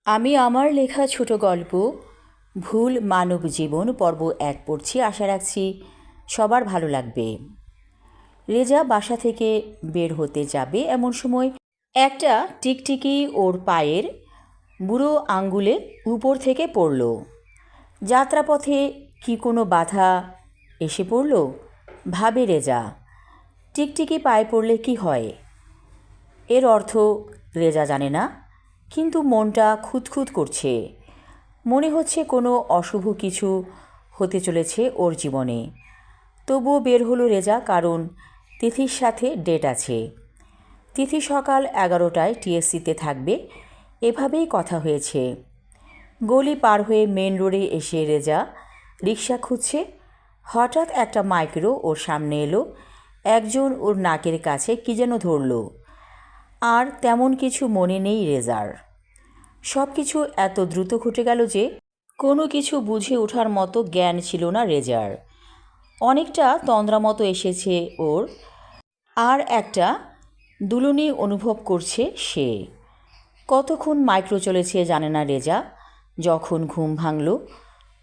আমি আমার লেখা ছোট গল্প ভুল মানব জীবন পর্ব 1 পড়ছি। আশা রাখছি সবার ভালো লাগবে। রেজা বাসা থেকে বের হতে যাবে এমন সময় একটা টিকটিকি ওর পায়ের বুড়ো আঙ্গুলে উপর থেকে পড়ল। যাত্রাপথে কি কোনো বাধা এসে পড়ল ভাবে রেজা। টিকটিকি পায়ে পড়লে কি হয় এর অর্থ রেজা জানে না, কিন্তু মনটা খুঁতখুত করছে। মনে হচ্ছে কোনো অশুভ কিছু হতে চলেছে ওর জীবনে। তবুও বের হলো রেজা, কারণ তিথির সাথে ডেট আছে। তিথি সকাল 11টায় টিএসসিতে থাকবে, এভাবেই কথা হয়েছে। গলি পার হয়ে মেন রোডে এসে রেজা রিক্সা খুঁজছে। হঠাৎ একটা মাইক্রো ওর সামনে এলো। একজন ওর নাকের কাছে কী যেন ধরল, আর তেমন কিছু মনে নেই রেজার। সব কিছু এত দ্রুত ঘটে গেল যে কোনো কিছু বুঝে ওঠার মতো জ্ঞান ছিল না রেজার। অনেকটা তন্দ্রা মতো এসেছে ওর, আর একটা দুলুনি অনুভব করছে সে। কতক্ষণ মাইক্রো চলেছে জানে না রেজা। যখন ঘুম ভাঙল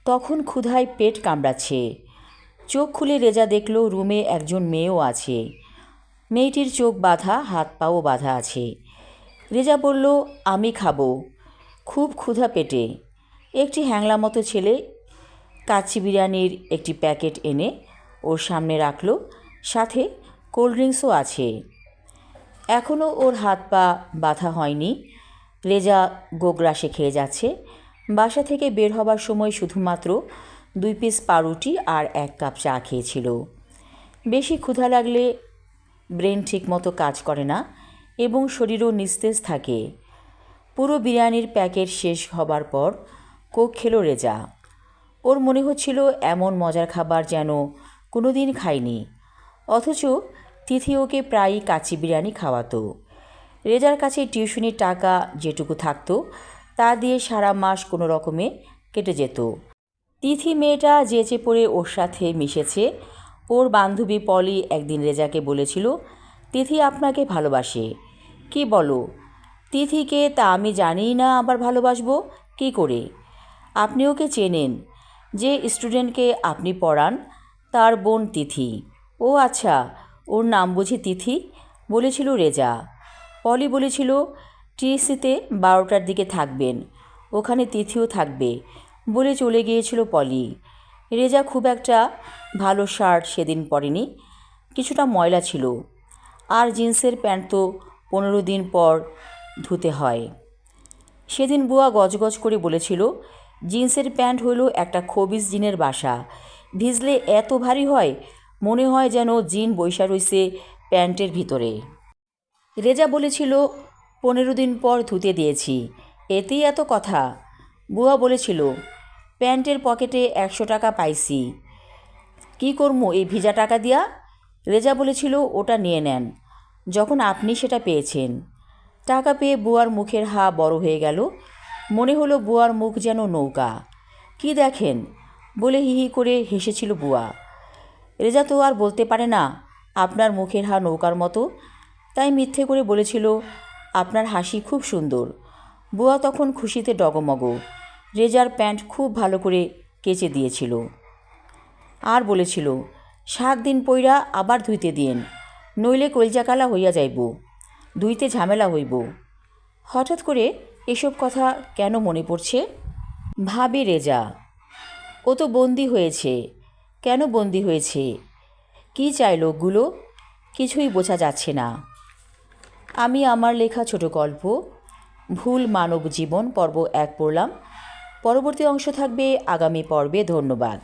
তখন ক্ষুধায় পেট কামড়াচ্ছে। চোখ খুলে রেজা দেখল রুমে একজন মেয়েও আছে। মেয়েটির চোখ বাঁধা, হাত পাও বাঁধা আছে। রেজা বলল, আমি খাবো, খুব ক্ষুধা পেটে। একটি হ্যাংলা মতো ছেলে কাচ্চি বিরিয়ানির একটি প্যাকেট এনে ওর সামনে রাখল, সাথে কোল্ড ড্রিঙ্কসও আছে। এখনও ওর হাত পা বাঁধা হয়নি। রেজা গোগ্রাসে খেয়ে যাচ্ছে। বাসা থেকে বের হবার সময় শুধুমাত্র 2 পিস পাউরুটি আর 1 কাপ চা খেয়েছিল। বেশি ক্ষুধা লাগলে ব্রেন ঠিকমতো কাজ করে না এবং শরীরও নিস্তেজ থাকে। পুরো বিরিয়ানির প্যাকেট শেষ হবার পর কোক খেলো রেজা। ওর মনে হচ্ছিল এমন মজার খাবার যেন কোনো দিন খায়নি, অথচ তিথি ওকে প্রায়ই কাচ্চি বিরিয়ানি খাওয়াতো। রেজার কাছে টিউশনির টাকা যেটুকু থাকতো তা দিয়ে সারা মাস কোনো রকমে কেটে যেত। তিথি মেয়েটা যেচে পড়ে ওর সাথে মিশেছে। ওর বান্ধবী পলি একদিন রেজাকে বলেছিল, তিথি আপনাকে ভালোবাসে। কি বলো? তিথিকে তা আমি জানিই না, আবার ভালোবাসবো কী করে? আপনি ওকে চেনেন, যে স্টুডেন্টকে আপনি পড়ান তার বোন তিথি। ও আচ্ছা, ওর নাম বুঝি তিথি, বলেছিল রেজা। পলি বলেছিল টিএসসিতে 12টার দিকে থাকবেন, ওখানে তিথিও থাকবে বলে চলে গিয়েছিল পলি। রেজা খুব একটা ভালো শার্ট সেদিন পরেনি, কিছুটা ময়লা ছিল, আর জিন্সের প্যান্ট তো 15 দিন পর ধুতে হয়। সেদিন বুয়া গজগজ করে বলেছিল, জিন্সের প্যান্ট হইল একটা খবিস জিনের বাসা, ভিজলে এত ভারী হয় মনে হয় যেন জিন বৈশা রইছে প্যান্টের ভিতরে। রেজা বলেছিল 15 দিন পর ধুতে দিয়েছি, এতেই এত কথা। বুয়া বলেছিল প্যান্টের পকেটে 100 টাকা পাইছি, কি করমু এই ভিজা টাকা দিয়া? রেজা বলেছিল ওটা নিয়ে নেন যখন আপনি সেটা পেয়েছেন। টাকা পেয়ে বুয়ার মুখের হা বড় হয়ে গেল। মনে হলো বুয়ার মুখ যেন নৌকা। কি দেখেন বলে হিহি করে হেসেছিল বুয়া। রেজা তো আর বলতে পারে না আপনার মুখের হা নৌকার মতো, তাই মিথ্যে করে বলেছিল আপনার হাসি খুব সুন্দর। বুয়া তখন খুশিতে ডগমগ। রেজার প্যান্ট খুব ভালো করে কেচে দিয়েছিল, আর বলেছিল 7 দিন পইরা আবার ধুইতে দিন, নইলে কলজা কালা হইয়া যাইব, ধুইতে ঝামেলা হইব। হঠাৎ করে এসব কথা কেন মনে পড়ছে ভাবে রেজা। ও তো বন্দি হয়েছে, কেন বন্দি হয়েছে? কী চায় লোকগুলো? কিছুই বোঝা যাচ্ছে না। আমি আমার লেখা ছোট গল্প ভুল মানব জীবন পর্ব 1 পড়লাম। পরবর্তী অংশ থাকবে আগামী পর্বে। ধন্যবাদ।